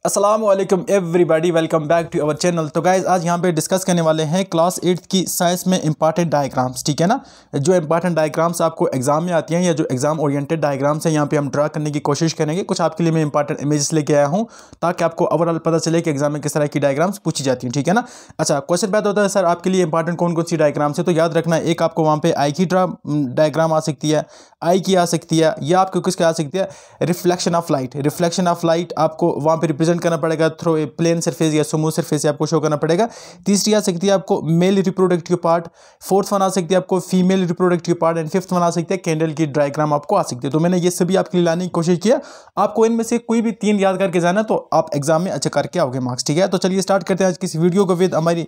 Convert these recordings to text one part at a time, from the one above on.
अस्सलाम वालेकुम everybody, welcome back to our channel. तो गाइज आज यहाँ पे डिस्कस करने वाले हैं क्लास 8 की साइंस में इंपॉर्टेंट डायग्राम्स। ठीक है ना, जो इंपॉर्टेंट डायग्राम्स आपको एग्जाम में आती हैं या जो एग्जाम ओरिएंटेड डायग्राम्स हैं यहाँ पे हम ड्रा करने की कोशिश करेंगे। कुछ आपके लिए मैं इंपॉर्टेंट इमेजेस लेके आया हूँ ताकि आपको ओवरऑल पता चले कि एग्जाम में किस तरह की डायग्राम्स पूछी जाती हैं। ठीक है ना। अच्छा, क्वेश्चन पैदा होता है सर आपके लिए इंपॉर्टेंट कौन कौन सी डायग्राम्स है, तो याद रखना एक आपको वहाँ पे आई की डायग्राम आ सकती है, आई की आ सकती है, या आपको किसकी आ सकती है, reflection of light. Reflection of light आपको वहाँ पे रिप्रेजेंट करना पड़ेगा थ्रू ए प्लेन सरफेस या स्मूथ सरफेस से आपको शो करना पड़ेगा। तीसरी आ सकती है आपको male reproductive part, fourth one आ सकती है आपको female reproductive part, and fifth one आ सकती है कैंडल की डायग्राम आपको आ सकती है। तो मैंने ये सभी आपके लिए लाने की कोशिश किया। आपको इनमें से कोई भी तीन याद करके जाना तो आप एग्जाम में अच्छा करके आओगे मार्क्स। ठीक है, तो चलिए स्टार्ट करते हैं आज की इस वीडियो को विद हमारी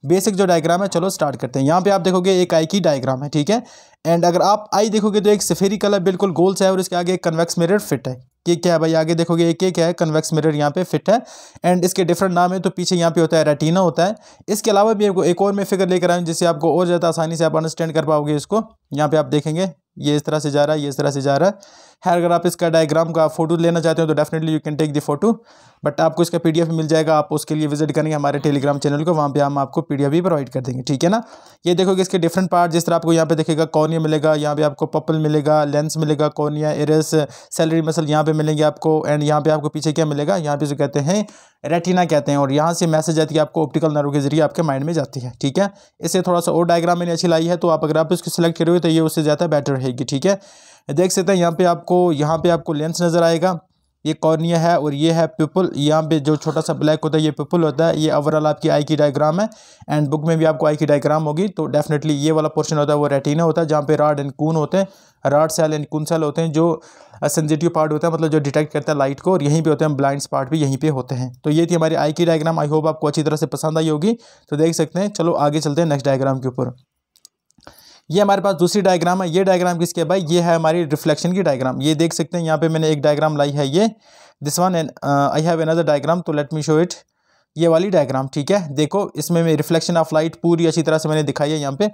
बेसिक जो डायग्राम है। चलो स्टार्ट करते हैं। यहाँ पे आप देखोगे एक आई की डायग्राम है। ठीक है, एंड अगर आप आई देखोगे तो एक स्फेरिकल है, बिल्कुल गोल सा है, और इसके आगे एक कन्वेक्स मिरर फिट है। ये क्या है भाई, आगे देखोगे एक क्या है, कन्वेक्स मिरर यहाँ पे फिट है, एंड इसके डिफरेंट नाम है। तो पीछे यहाँ पे होता है रेटिना होता है। इसके अलावा भी एक और मैं फिगर लेकर आया हूँ जिससे आपको और ज़्यादा आसानी से आप अंडरस्टैंड कर पाओगे इसको। यहाँ पे आप देखेंगे ये इस तरह से जा रहा है, ये इस तरह से जा रहा है। अगर आप इसका डायग्राम का फोटो लेना चाहते हो तो definitely you can take the photo, but आपको इसका पीडीएफ मिल जाएगा। आप उसके लिए विजिट करेंगे हमारे टेलीग्राम चैनल को, वहाँ पे हम आपको पीडीएफ भी प्रोवाइड कर देंगे। ठीक है ना। ये देखोगे इसके डिफरेंट पार्ट, जिस तरह आपको यहाँ पे देखेगा कॉर्निया मिलेगा, यहाँ पे आपको पपल मिलेगा, लेंस मिलेगा, कॉर्निया, इरिस, सेलरी मसल यहाँ पे मिलेंगे आपको, एंड यहाँ पे आपको पीछे क्या मिलेगा, यहाँ पे जो कहते हैं रेटिना कहते हैं, और यहाँ से मैसेज आती है आपको ऑप्टिकल नर्व के जरिए आपके माइंड में जाती है। ठीक है, इससे थोड़ा सा और डायग्राम मैंने अच्छी लाई है, तो आप अगर आप इसको सिलेक्ट करोगे तो ये उससे ज़्यादा बेटर रहेगी। ठीक है, देख सकते हैं यहाँ पे आपको लेंस नज़र आएगा, ये कॉर्निया है, और ये है पिपल। यहाँ पे जो छोटा सा ब्लैक होता है ये पिपल होता है। ये ओवरऑल आपकी आई की डायग्राम है, एंड बुक में भी आपको आई की डायग्राम होगी। तो डेफिनेटली ये वाला पोर्शन होता है वो रेटिना होता है, जहाँ पे राड एंड कून होते हैं, rod cell and cone cell होते हैं, जो सेंसिटिव पार्ट होता है, मतलब जो डिटेक्ट करता है लाइट को, और यहीं पे होते हैं ब्लाइंड स्पॉट भी यहीं पे होते हैं। तो ये थी हमारी आई की डायग्राम। आई होप आपको अच्छी तरह से पसंद आई होगी। तो देख सकते हैं, चलो आगे चलते हैं नेक्स्ट डायग्राम के ऊपर। ये हमारे पास दूसरी डायग्राम है। ये डायग्राम किसकी है भाई, ये है हमारी रिफ्लेक्शन की डायग्राम। ये देख सकते हैं यहाँ पे मैंने एक डायग्राम लाई है, ये this one, and I have another diagram, तो लेट मी शो इट। ये वाली डायग्राम, ठीक है, देखो इसमें मैं रिफ्लेक्शन ऑफ लाइट पूरी अच्छी तरह से मैंने दिखाई है। यहाँ पे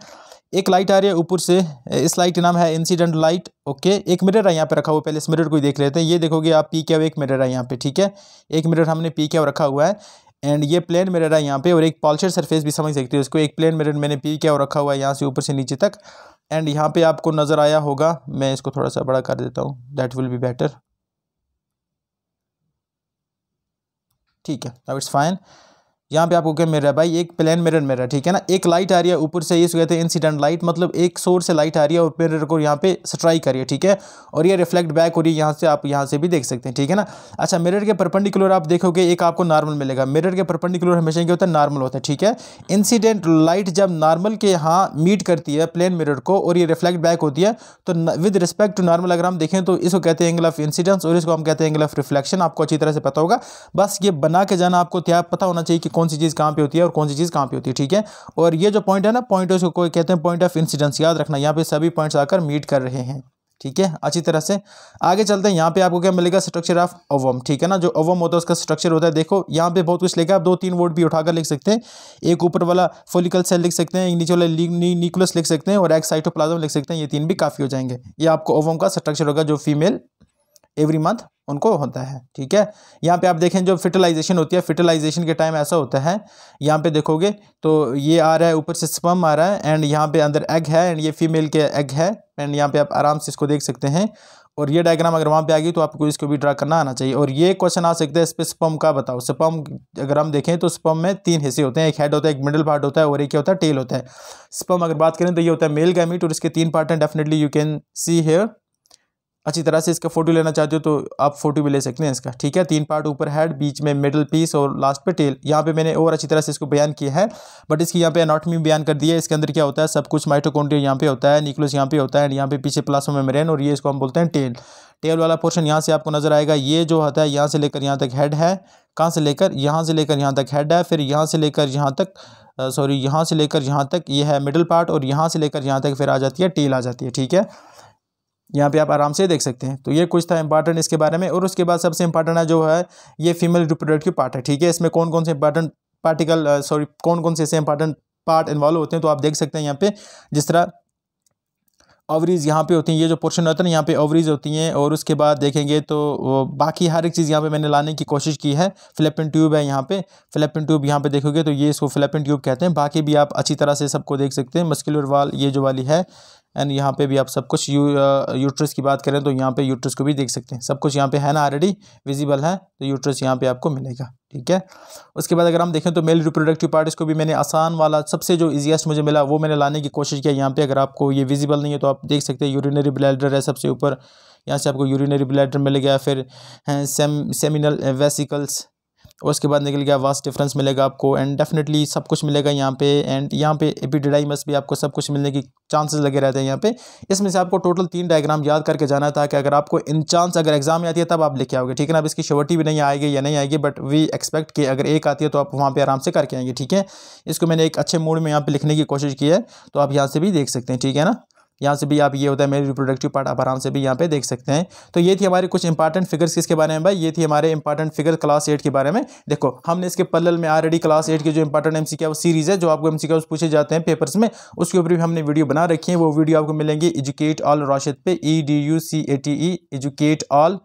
एक लाइट आ रही है ऊपर से, इस लाइट का नाम है इंसिडेंट लाइट। ओके, एक मिरर है यहाँ पे रखा हुआ, पहले इस मिरर को ही देख लेते हैं। ये देखोगे आप पी क्या, एक मिरर है यहाँ पे। ठीक है, एक मिरर हमने पी क्या रखा हुआ है, एंड ये प्लेन मिरर है यहाँ पे, और एक पॉलिश्ड सरफेस भी समझ सकते हो इसको। एक प्लेन मिरर मैंने पी क्या रखा हुआ है यहाँ से ऊपर से नीचे तक, एंड यहाँ पे आपको नज़र आया होगा, मैं इसको थोड़ा सा बड़ा कर देता हूँ, दैट विल बी बेटर। ठीक है, अब इट्स फाइन। यहाँ पे आपको क्या मिल रहा है भाई, एक प्लेन मिरर। ठीक है ना, एक लाइट आ रही है ऊपर से, इसको कहते हैं इंसिडेंट लाइट, मतलब एक सोर्स से लाइट आ रही है और मिरर को यहाँ पे स्ट्राइक करिए। ठीक है, और ये रिफ्लेक्ट बैक हो रही है यहाँ से, आप यहाँ से भी देख सकते हैं। ठीक है ना। अच्छा, मिरर के परपेंडिकुलर आप देखोगे एक आपको नॉर्मल मिलेगा। मिरर के परपेंडिकुलर हमेशा क्या होता है, नॉर्मल होता है। ठीक है, इंसिडेंट लाइट जब नॉर्मल के यहाँ मीट करती है प्लेन मिरर को और ये रिफ्लेक्ट बैक होती है, तो विद रिस्पेक्ट टू नॉर्मल अगर हम देखें तो इसको कहते हैं एंगल ऑफ इंसिडेंस, और इसको हम कहते हैं एंगल ऑफ रिफ्लेक्शन। आपको अच्छी तरह से पता होगा, बस ये बना के जाना आपको क्या पता होना चाहिए कि कौन सी चीज़ कहाँ पे होती है और कौन सी चीज़ कहाँ पे होती है। ठीक है, और ये जो पॉइंट है ना, पॉइंट उसको कोई कहते हैं पॉइंट ऑफ इंसिडेंस। याद रखना, यहाँ पे सभी पॉइंट्स आकर मीट कर रहे हैं। ठीक है, अच्छी तरह से आगे चलते हैं। यहाँ पे आपको क्या मिलेगा, स्ट्रक्चर ऑफ ओवम। ठीक है ना, जो ओवम होता है उसका स्ट्रक्चर होता है, देखो यहाँ पे बहुत कुछ लिखा है। आप 2-3 वर्ड भी उठाकर लिख सकते हैं। एक ऊपर वाला फोलिकल सेल लिख सकते हैं, एक नीचे वाला न्यूक्लियस लिख सकते हैं, और एक साइटोप्लाज्म लिख सकते हैं। ये 3 भी काफ़ी हो जाएंगे। ये आपको ओवम का स्ट्रक्चर होगा, जो फीमेल एवरी मंथ उनको होता है। ठीक है, यहाँ पे आप देखें जो फर्टिलाइजेशन होती है, फर्टिलाइजेशन के टाइम ऐसा होता है, यहाँ पे देखोगे तो ये आ रहा है ऊपर से स्पर्म आ रहा है, एंड यहाँ पे अंदर एग है, एंड ये फीमेल के एग है, एंड यहाँ पे आप आराम से इसको देख सकते हैं। और ये डायग्राम अगर वहाँ पे आ गई तो आपको इसको भी ड्रा करना आना चाहिए। और ये क्वेश्चन आ सकता है इस पर, स्पर्म का बताओ। स्पर्म अगर हम देखें तो स्पर्म में 3 हिस्से होते हैं, एक हेड होता है, एक मिडिल पार्ट होता है, और एक क्या होता है, टेल होता है। स्पर्म अगर बात करें तो ये होता है मेल गैमीट, और इसके 3 पार्ट हैं, definitely you can see here. अच्छी तरह से इसका फोटो लेना चाहते हो तो आप फोटो भी ले सकते हैं इसका। ठीक है, 3 पार्ट, ऊपर हेड, बीच में मिडिल पीस, और लास्ट पे टेल। यहाँ पे मैंने और अच्छी तरह से इसको बयान किया है, बट इसकी यहाँ पे एनाटॉमी बयान कर दिया है। इसके अंदर क्या होता है, सब कुछ माइटोकॉन्ड्रिया यहाँ पे होता है, न्यूक्लियस यहाँ पे होता है, एंड यहाँ पे पीछे प्लाज्मा मेम्ब्रेन, और ये इसको हम बोलते हैं टेल। टेल वाला पोर्शन यहाँ से आपको नजर आएगा। ये जो होता है यहाँ से लेकर यहाँ तक हेड है, कहाँ से लेकर यहाँ से लेकर यहाँ तक हेड है, फिर यहाँ से लेकर यहाँ तक यहाँ से लेकर यहाँ तक ये है मिडिल पार्ट, और यहाँ से लेकर यहाँ तक फिर आ जाती है टेल आ जाती है। ठीक है, यहाँ पे आप आराम से देख सकते हैं। तो ये कुछ था इंपॉर्टेंट इसके बारे में। और उसके बाद सबसे इंपॉर्टेंट है जो है ये फीमेल रिप्रोडक्टिव पार्ट है। ठीक है, इसमें कौन कौन से इंपॉर्टेंट कौन कौन से इंपॉर्टेंट पार्ट इन्वॉल्व होते हैं, तो आप देख सकते हैं यहाँ पे। जिस तरह ओवरीज यहाँ पे होती हैं, ये जो पोर्शन होता है ना यहाँ पे ओवरीज होती हैं। और उसके बाद देखेंगे तो बाकी हर एक चीज़ यहाँ पे मैंने लाने की कोशिश की है। फ्लैपिन ट्यूब है यहाँ पे, फ्लैपिन ट्यूब यहाँ पे देखोगे तो ये इसको फ्लैपिन ट्यूब कहते हैं। बाकी भी आप अच्छी तरह से सबको देख सकते हैं। मस्कुलर वाल ये जो वाली है, एंड यहाँ पे भी आप सब कुछ यूट्रस की बात करें तो यहाँ पे यूट्रस को भी देख सकते हैं। सब कुछ यहाँ पे है ना, ऑलरेडी विजिबल है, तो यूट्रस यहाँ पे आपको मिलेगा, ठीक है। उसके बाद अगर हम देखें तो मेल रिप्रोडक्टिव पार्ट, इसको भी मैंने आसान वाला सबसे जो ईजीएस्ट मुझे मिला वो मैंने लाने की कोशिश किया यहाँ पे। अगर आपको ये विजिबल नहीं है तो आप देख सकते हैं, यूरिनरी ब्लैडर है सबसे ऊपर, यहाँ से आपको यूरिनरी ब्लैडर मिल गया। फिर सेमिनल वेसिकल्स, उसके बाद निकल गया वास्ट डिफरेंस मिलेगा आपको, एंड डेफिनेटली सब कुछ मिलेगा यहाँ पे। एंड यहाँ पे एपिडिडाइमस भी आपको सब कुछ मिलने की चांसेस लगे रहते हैं यहाँ पे। इसमें से आपको टोटल 3 डायग्राम याद करके जाना था कि अगर आपको इन चांस अगर एग्जाम में आती है तब आप लिखे आओगे, ठीक है ना। अब इसकी श्योरिटी भी नहीं आएगी या नहीं आएगी, बट वी एक्सपेक्ट कि अगर एक आती है तो आप वहाँ पर आराम से करके आएंगे, ठीक है। इसको मैंने एक अच्छे मूड में यहाँ पर लिखने की कोशिश की है, तो आप यहाँ से भी देख सकते हैं, ठीक है ना। यहाँ से भी आप ये होता है मेल रिप्रोडक्टिव पार्ट, आप आराम से भी यहाँ पे देख सकते हैं। तो ये थी हमारे कुछ इंपॉर्टेंट फिगर्स किसके बारे में भाई, ये थी हमारे इंपॉर्टेंट फिगर क्लास 8 के बारे में। देखो हमने इसके पैरेलल में ऑलरेडी क्लास 8 के जो इंपॉर्टेंट एमसीक्यू वो सीरीज है, जो आपको एमसीक्यू पूछे जाते हैं पेपर्स में, उसके ऊपर भी हमने वीडियो बना रखी है। वो वीडियो आपको मिलेंगे एजुकेट ऑल राशिद पे, EDUCATE एजुकेट ऑल,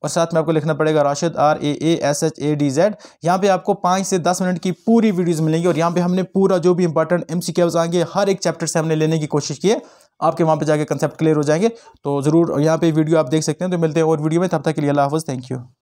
और साथ में आपको लिखना पड़ेगा राशिद RAASHADZ। यहाँ पे आपको 5 से 10 मिनट की पूरी वीडियोस मिलेंगी, और यहाँ पे हमने पूरा जो भी इंपॉर्टेंट एमसीक्यूज आएंगे हर एक चैप्टर से हमने लेने की कोशिश की है। आपके वहाँ पे जाके कंसेप्ट क्लियर हो जाएंगे। तो ज़रूर यहाँ पे वीडियो आप देख सकते हैं। तो मिलते हैं और वीडियो में, तब तक के लिए अल्लाह हाफ़िज़, थैंक यू।